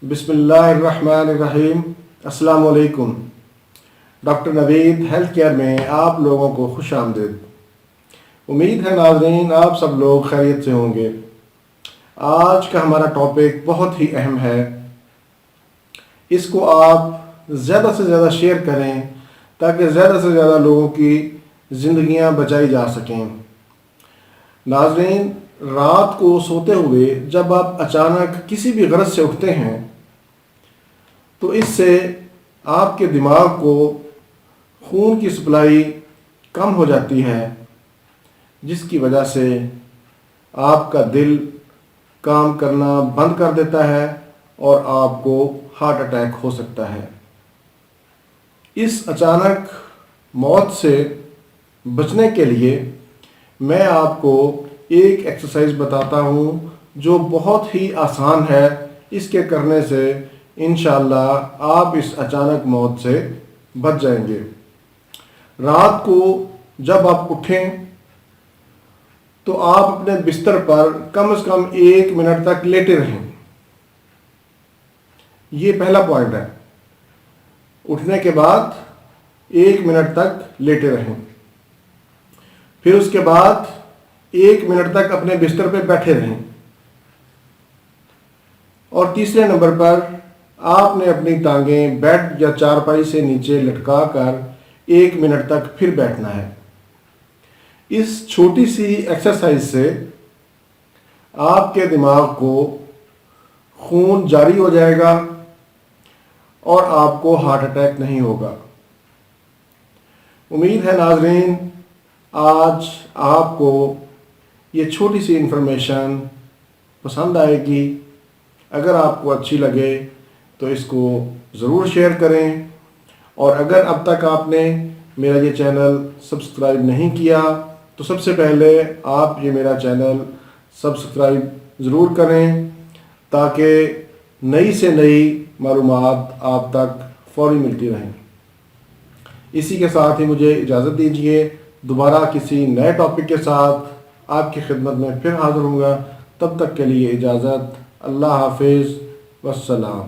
بسم اللہ الرحمن الرحیم۔ السلام علیکم۔ ڈاکٹر نوید ہیلتھ کیئر میں آپ لوگوں کو خوش آمدید۔ امید ہے ناظرین آپ سب لوگ خیریت سے ہوں گے۔ آج کا ہمارا ٹاپک بہت ہی اہم ہے، اس کو آپ زیادہ سے زیادہ شیئر کریں تاکہ زیادہ سے زیادہ لوگوں کی زندگیاں بچائی جا سکیں۔ ناظرین، رات کو سوتے ہوئے جب آپ اچانک کسی بھی غرض سے اٹھتے ہیں تو اس سے آپ کے دماغ کو خون کی سپلائی کم ہو جاتی ہے، جس کی وجہ سے آپ کا دل کام کرنا بند کر دیتا ہے اور آپ کو ہارٹ اٹیک ہو سکتا ہے۔ اس اچانک موت سے بچنے کے لیے میں آپ کو ایک ایکسرسائز بتاتا ہوں جو بہت ہی آسان ہے۔ اس کے کرنے سے انشاءاللہ آپ اس اچانک موت سے بچ جائیں گے۔ رات کو جب آپ اٹھیں تو آپ اپنے بستر پر کم از کم 1 منٹ تک لیٹے رہیں۔ یہ پہلا پوائنٹ ہے، اٹھنے کے بعد 1 منٹ تک لیٹے رہیں۔ پھر اس کے بعد 1 منٹ تک اپنے بستر پہ بیٹھے رہیں، اور تیسرے نمبر پر آپ نے اپنی ٹانگیں بیڈ یا چارپائی سے نیچے لٹکا کر 1 منٹ تک پھر بیٹھنا ہے۔ اس چھوٹی سی ایکسرسائز سے آپ کے دماغ کو خون جاری ہو جائے گا اور آپ کو ہارٹ اٹیک نہیں ہوگا۔ امید ہے ناظرین آج آپ کو یہ چھوٹی سی انفارمیشن پسند آئے گی۔ اگر آپ کو اچھی لگے تو اس کو ضرور شیئر کریں، اور اگر اب تک آپ نے میرا یہ چینل سبسکرائب نہیں کیا تو سب سے پہلے آپ یہ میرا چینل سبسکرائب ضرور کریں تاکہ نئی سے نئی معلومات آپ تک فوری ملتی رہیں۔ اسی کے ساتھ ہی مجھے اجازت دیجیے، دوبارہ کسی نئے ٹاپک کے ساتھ آپ کی خدمت میں پھر حاضر ہوں گا۔ تب تک کے لیے اجازت، اللہ حافظ، والسلام۔